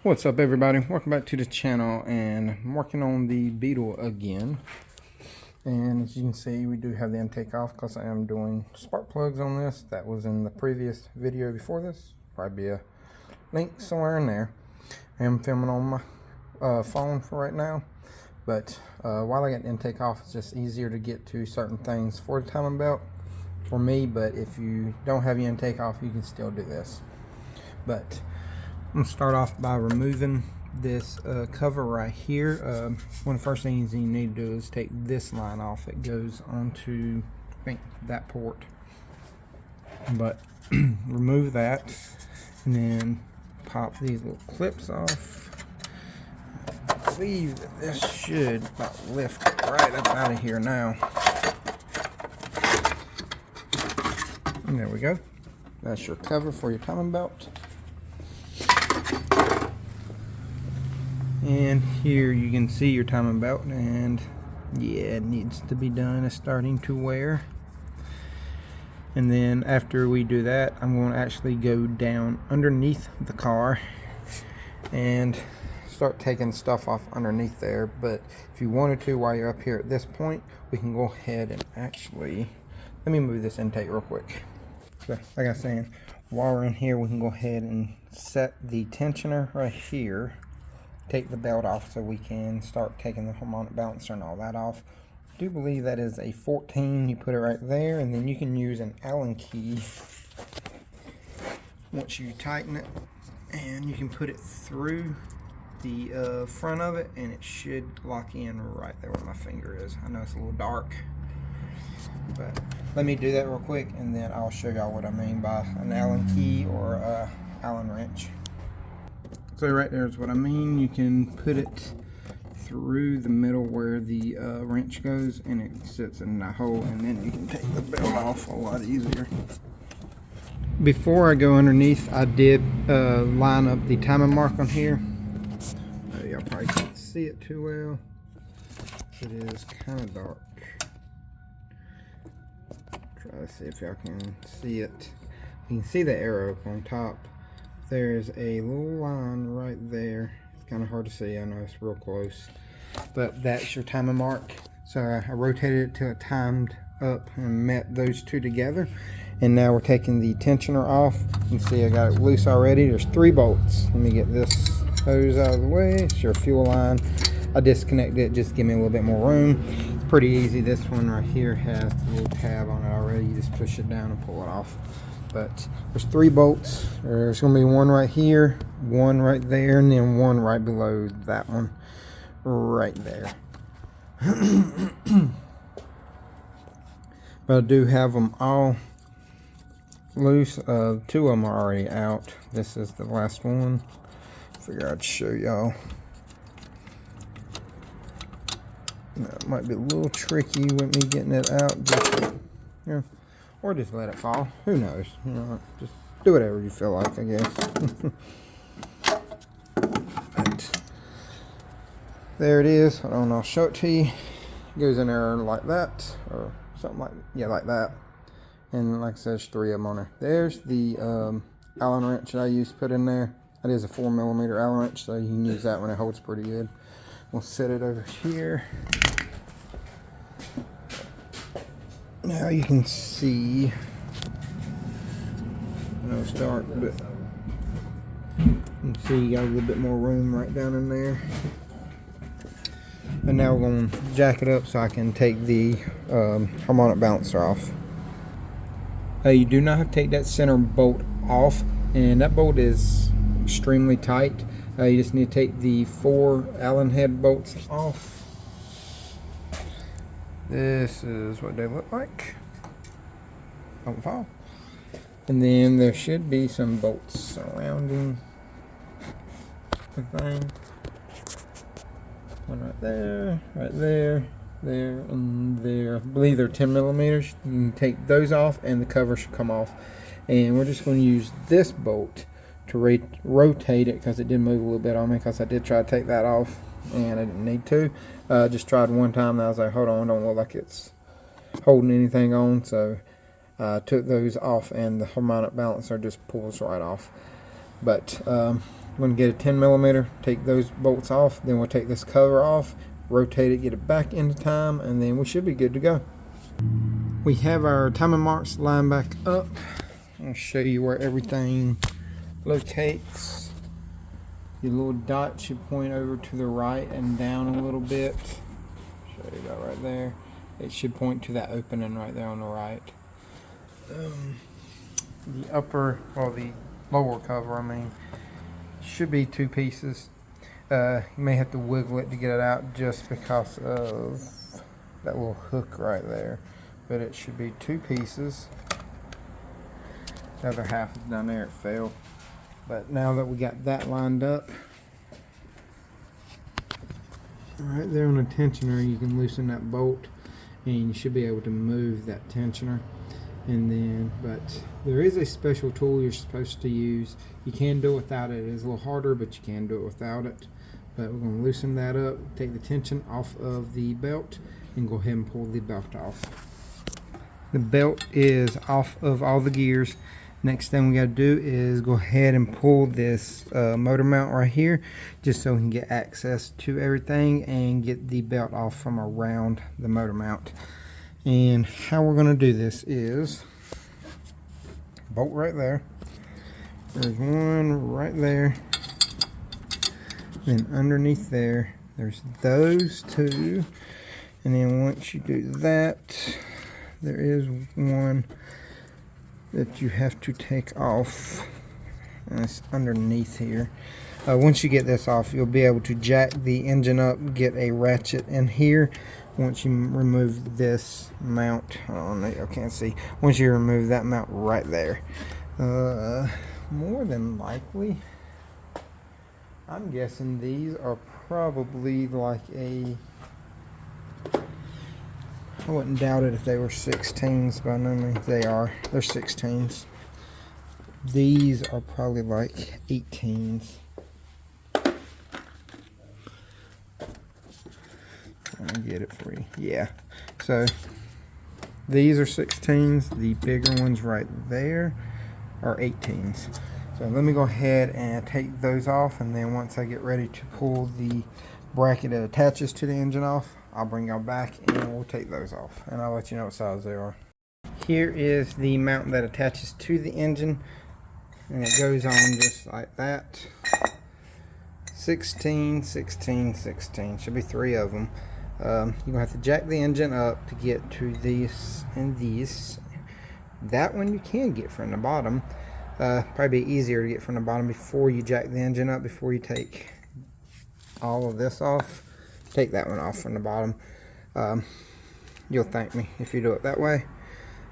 What's up, everybody? Welcome back to the channel, and I'm working on the Beetle again. And as you can see, we do have the intake off because I am doing spark plugs on this. That was in the previous video before this. Probably be a link somewhere in there. I am filming on my phone for right now, but while I got the intake off, it's just easier to get to certain things for the timing belt for me. But if you don't have your intake off, you can still do this. But I'm going to start off by removing this cover right here. One of the first things you need to do is take this line off. It goes onto, I think, that port. But remove that and then pop these little clips off. I believe that this should about lift right up out of here now. And there we go. That's your cover for your timing belt. And here you can see your timing belt, and yeah, it needs to be done. It's starting to wear. And then after we do that, I'm going to actually go down underneath the car and start taking stuff off underneath there. But if you wanted to, while you're up here at this point, we can go ahead and actually, let me move this intake real quick. So, like I was saying, while we're in here, we can go ahead and set the tensioner right here. Take the belt off so we can start taking the harmonic balancer and all that off. I do believe that is a 14. You put it right there, and then you can use an Allen key once you tighten it, and you can put it through the front of it, and it should lock in right there where my finger is. I know it's a little dark, but let me do that real quick, and then I'll show y'all what I mean by an Allen key or a Allen wrench. So right there is what I mean. You can put it through the middle where the wrench goes, and it sits in that hole, and then you can take the belt off a lot easier. Before I go underneath, I did line up the timing mark on here. Y'all probably can't see it too well. It is kind of dark. Try to see if y'all can see it. You can see the arrow up on top. There's a little line right there. It's kind of hard to see. I know it's real close, but that's your timing mark. So I rotated it till it timed up and met those two together. And now we're taking the tensioner off. You can see I got it loose already. There's 3 bolts. Let me get this hose out of the way. It's your fuel line. I disconnected it just to give me a little bit more room. It's pretty easy. This one right here has a little tab on it already. You just push it down and pull it off. But there's 3 bolts. There's going to be one right here, one right there, and then one right below that one right there. But I do have them all loose. 2 of them are already out. This is the last one. Figure I'd show y'all. It might be a little tricky with me getting it out. Just, yeah. Or just let it fall. Who knows? You know, just do whatever you feel like, I guess. But there it is. Hold on, I'll show it to you. It goes in there like that, or something like, yeah, like that. And like I said, there's 3 of them on there. There's the Allen wrench that I used to put in there. That is a 4mm Allen wrench, so you can use that one. It holds pretty good. We'll set it over here. Now you can see, I know it's dark, but you can see you got a little bit more room right down in there. And now we're going to jack it up so I can take the harmonic balancer off. You do not have to take that center bolt off, and that bolt is extremely tight. You just need to take the 4 Allen head bolts off. This is what they look like. Don't fall. And then there should be some bolts surrounding the thing. One right there, there, and there. I believe they're 10mm. You can take those off, and the cover should come off. And we're just going to use this bolt to rotate it, because it did move a little bit on me, because I did try to take that off and I didn't need to. Just tried one time and I was like, hold on, don't look like it's holding anything on. So I took those off, and the harmonic balancer just pulls right off. But We're going to get a 10 millimeter, take those bolts off, then we'll take this cover off, rotate it, get it back into time, and then we should be good to go. We have our timing marks lined back up. I'll show you where everything locates. Your little dot should point over to the right and down a little bit. Show you that right there. It should point to that opening right there on the right. The upper, or the lower cover, I mean, should be 2 pieces. You may have to wiggle it to get it out just because of that little hook right there. But it should be 2 pieces. The other half is down there, it fell. But now that we got that lined up, right there on the tensioner, you can loosen that bolt and you should be able to move that tensioner. And then, but there is a special tool you're supposed to use. You can do it without it. It is a little harder, but you can do it without it. But we're going to loosen that up, take the tension off of the belt, and go ahead and pull the belt off. The belt is off of all the gears. Next thing we got to do is go ahead and pull this motor mount right here, just so we can get access to everything and get the belt off from around the motor mount. And how we're going to do this is bolt right there. There's one right there. Then underneath there, there's those 2. And then once you do that, there is one that you have to take off. And it's underneath here. Once you get this off, you'll be able to jack the engine up, get a ratchet in here. Once you remove this mount, I can't see. Once you remove that mount right there, more than likely, I'm guessing these are probably like a, I wouldn't doubt it if they were 16s, but I no means they are. They're 16s. These are probably like 18s. I'll get it for you. Yeah. So these are 16s. The bigger ones right there are 18s. So let me go ahead and take those off, and then once I get ready to pull the bracket that attaches to the engine off, I'll bring y'all back and we'll take those off, and I'll let you know what size they are. Here is the mount that attaches to the engine, and it goes on just like that. 16, 16, 16. Should be 3 of them. You're gonna have to jack the engine up to get to these and these. That one you can get from the bottom. Probably be easier to get from the bottom before you jack the engine up, before you take all of this off. Take that one off from the bottom. You'll thank me if you do it that way.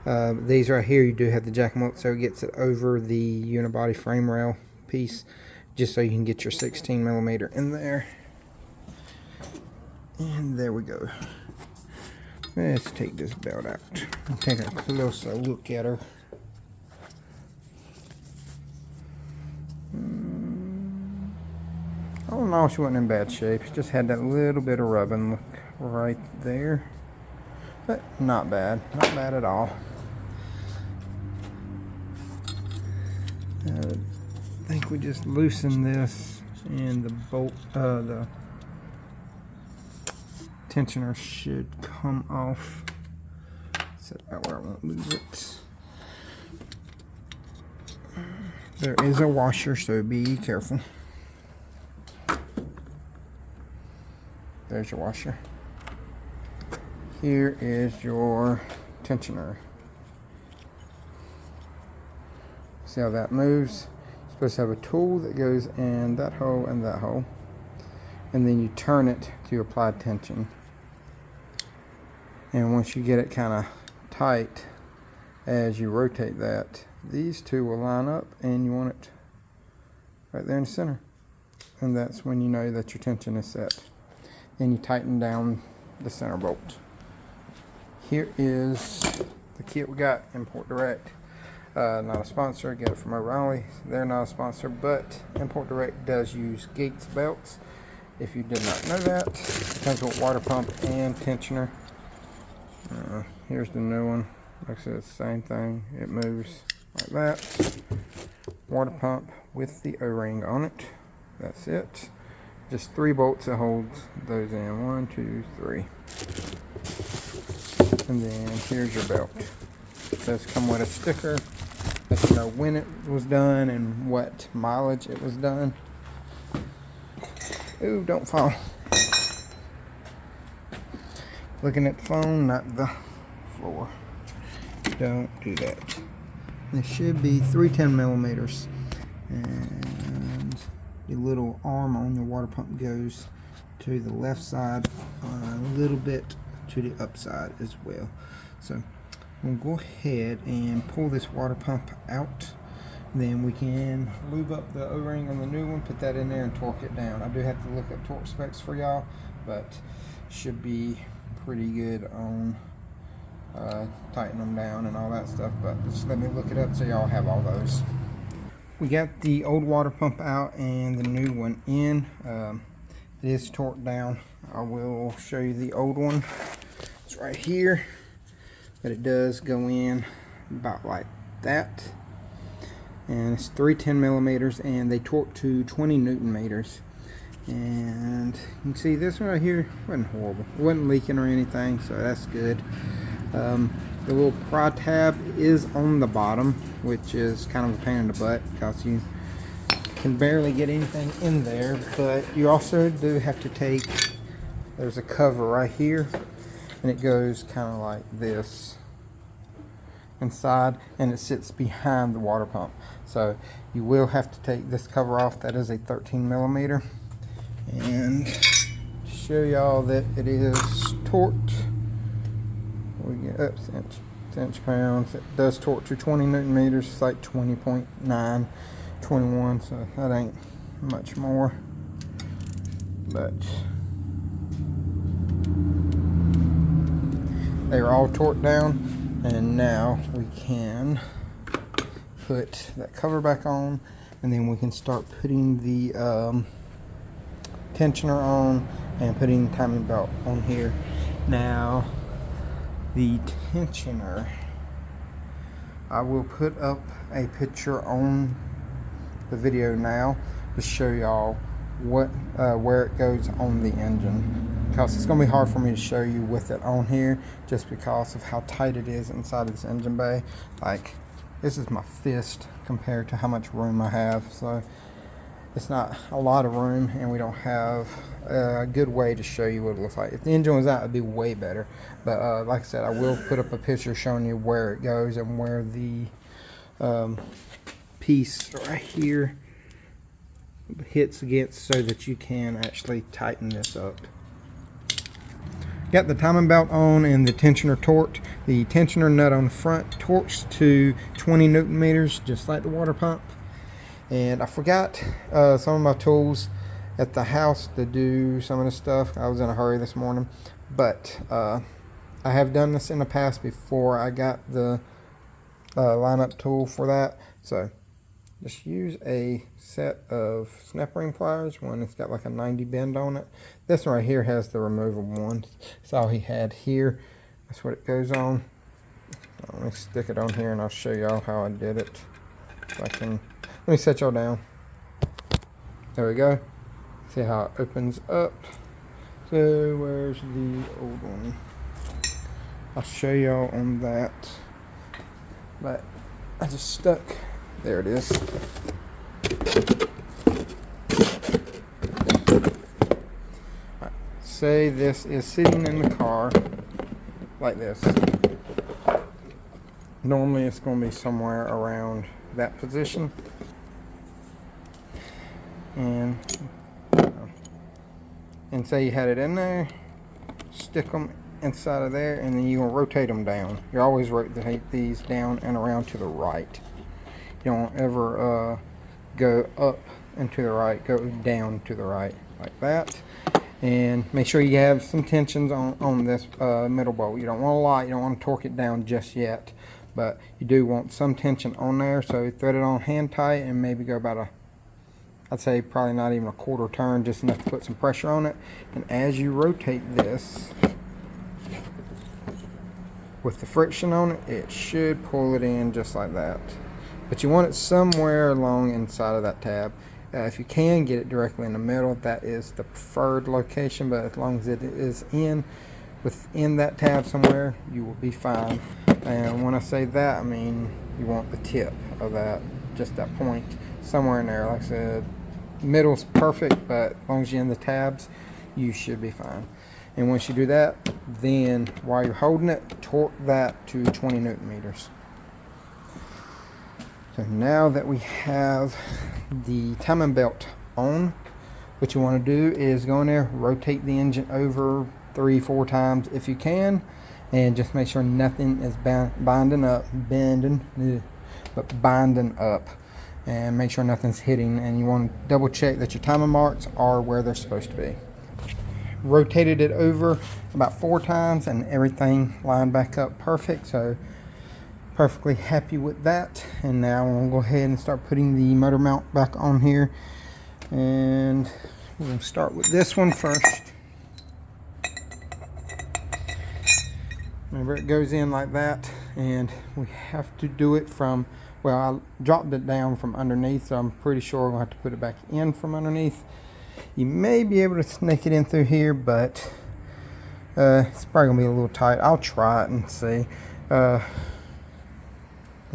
These right here, you do have to jack them up so it gets it over the unibody frame rail piece, just so you can get your 16 millimeter in there. And there we go. Let's take this belt out and take a closer look at her. Oh no, she wasn't in bad shape. She just had that little bit of rubbing look right there. But not bad. Not bad at all. I think we just loosen this, and the bolt, the tensioner should come off. Set that where I won't lose it. There is a washer, so be careful. There's your washer. Here is your tensioner. See how that moves? You're supposed to have a tool that goes in that hole and that hole. And then you turn it to apply tension. And once you get it kind of tight, as you rotate that, these 2 will line up, and you want it right there in the center. And that's when you know that your tension is set. Then you tighten down the center bolt. Here is the kit we got, Import Direct. Not a sponsor, get it from O'Reilly. They're not a sponsor, but Import Direct does use Gates belts. If you did not know that, it comes with water pump and tensioner. Here's the new one. Like I said, it's the same thing. It moves like that. Water pump with the O-ring on it. That's it. Just 3 bolts that holds those in. 1, 2, 3. And then here's your belt. It does come with a sticker. Let you know when it was done and what mileage it was done. Ooh, don't fall. Looking at the phone, not the floor. Don't do that. There should be 310 millimeters. And the little arm on your water pump goes to the left side, a little bit to the upside as well. So we'll go ahead and pull this water pump out. Then we can lube up the O-ring on the new one, put that in there and torque it down. I do have to look up torque specs for y'all, but should be pretty good on tightening them down and all that stuff. But just let me look it up so y'all have all those. We got the old water pump out and the new one in. It is torqued down. I will show you the old one. It's right here, but it does go in about like that. And it's 310 millimeters, and they torque to 20 Newton meters. And you can see this one right here wasn't horrible. It wasn't leaking or anything, so that's good. The little pry tab is on the bottom, which is kind of a pain in the butt because you can barely get anything in there. But you also do have to take, there's a cover right here, and it goes kind of like this inside, and it sits behind the water pump. So you will have to take this cover off. That is a 13 millimeter. And to show y'all that it is torqued, we get up inch pounds. It does torque to 20 Newton meters. It's like 20.9, 21, so that ain't much more. But they are all torqued down. And now we can put that cover back on, and then we can start putting the tensioner on and putting the timing belt on here. Now, the tensioner, I will put up a picture on the video now to show y'all what where it goes on the engine, because it's going to be hard for me to show you with it on here just because of how tight it is inside of this engine bay. Like, this is my fist compared to how much room I have, so it's not a lot of room, and we don't have a good way to show you what it looks like. If the engine was out, it'd be way better, but like I said, I will put up a picture showing you where it goes and where the piece right here hits against, so that you can actually tighten this up. Got the timing belt on and the tensioner torqued. The tensioner nut on the front torques to 20 Newton meters, just like the water pump. And I forgot some of my tools at the house to do some of the stuff. I was in a hurry this morning, but I have done this in the past before I got the lineup tool for that. So just use a set of snap ring pliers. One that's got like a 90 bend on it. This one right here has the removable one. That's all he had here. That's what it goes on. Let me stick it on here and I'll show y'all how I did it. If I can, let me set y'all down. There we go. See how it opens up. So where's the old one? I'll show y'all on that. But I just stuck. There it is. Right. Say this is sitting in the car like this. Normally it's going to be somewhere around that position. And say you had it in there, stick them inside of there, and then you're going to rotate them down. You always rotate these down and around to the right. You don't ever go up and to the right, go down to the right like that. And make sure you have some tensions on this middle bolt. You don't want a lot, you don't want to torque it down just yet, but you do want some tension on there. So thread it on hand tight and maybe go about I'd say probably not even a quarter turn, just enough to put some pressure on it. And as you rotate this, with the friction on it, it should pull it in just like that. But you want it somewhere along inside of that tab. If you can get it directly in the middle, that is the preferred location, but as long as it is within that tab somewhere, you will be fine. And when I say that, I mean you want the tip of that, just that point somewhere in there. Like I said, middle's perfect, but as long as you're in the tabs, you should be fine. And once you do that, then while you're holding it, torque that to 20 Newton meters. So now that we have the timing belt on, what you want to do is go in there, rotate the engine over 3-4 times if you can, and just make sure nothing is binding up, binding up, and make sure nothing's hitting. And you want to double check that your timing marks are where they're supposed to be. Rotated it over about 4 times and everything lined back up perfect, so perfectly happy with that. And now I'm going to go ahead and start putting the motor mount back on here, and we're going to start with this one first. Remember, it goes in like that, and we have to do it from, well, I dropped it down from underneath, so I'm pretty sure we're going to have to put it back in from underneath. You may be able to snake it in through here, but it's probably going to be a little tight. I'll try it and see. Because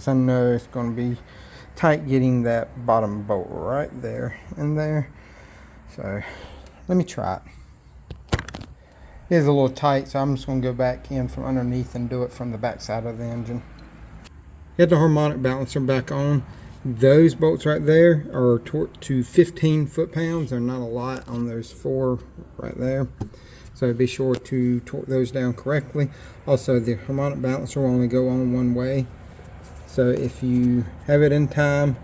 I know it's going to be tight getting that bottom bolt right there and there. So let me try it. It is a little tight, so I'm just going to go back in from underneath and do it from the back side of the engine. Get the harmonic balancer back on. Those bolts right there are torqued to 15 foot-pounds. They're not a lot on those 4 right there, so be sure to torque those down correctly. Also, the harmonic balancer will only go on one way, so if you have it in time,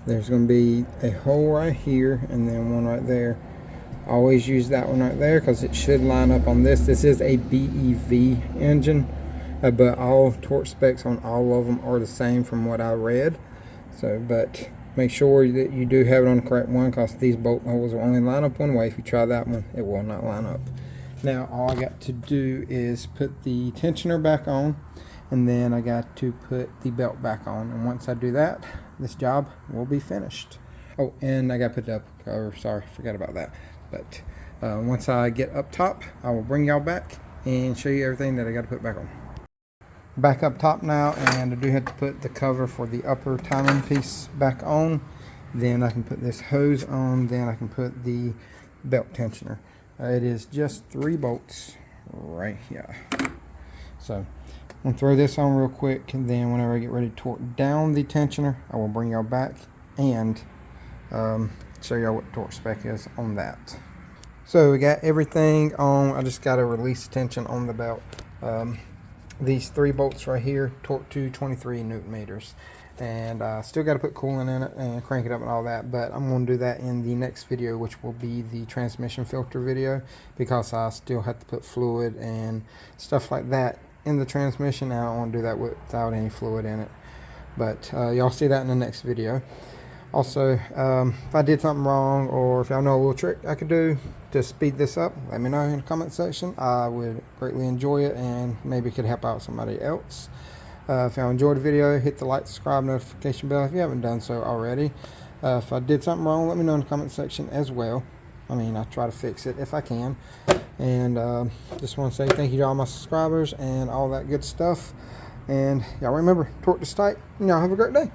there's going to be a hole right here and then one right there. Always use that one right there because it should line up on this. This is a BEV engine, but all torque specs on all of them are the same from what I read. So, but make sure that you do have it on the correct one, because these bolt holes will only line up one way. If you try that one, it will not line up. Now all I got to do is put the tensioner back on, and then I got to put the belt back on. And once I do that, this job will be finished. Oh, and I got to put the upper cover. Sorry, forgot about that. But once I get up top, I will bring y'all back and show you everything that I got to put back on. Back up top now, and I do have to put the cover for the upper timing piece back on. Then I can put this hose on, then I can put the belt tensioner. It is just 3 bolts right here. So I'm going to throw this on real quick, and then whenever I get ready to torque down the tensioner, I will bring y'all back and show y'all what torque spec is on that. So we got everything on. I just got to release tension on the belt. These 3 bolts right here, torque to 23 Newton meters, and still got to put coolant in it and crank it up and all that, but I'm going to do that in the next video, which will be the transmission filter video, because I still have to put fluid and stuff like that in the transmission. I don't want to do that without any fluid in it, but y'all see that in the next video. Also, if I did something wrong, or if y'all know a little trick I could do to speed this up, let me know in the comment section. I would greatly enjoy it, and maybe it could help out somebody else. If y'all enjoyed the video, hit the like, subscribe, notification bell if you haven't done so already. If I did something wrong, let me know in the comment section as well. I mean, I try to fix it if I can. And just want to say thank you to all my subscribers and all that good stuff. And y'all remember, torque this tight, and y'all have a great day.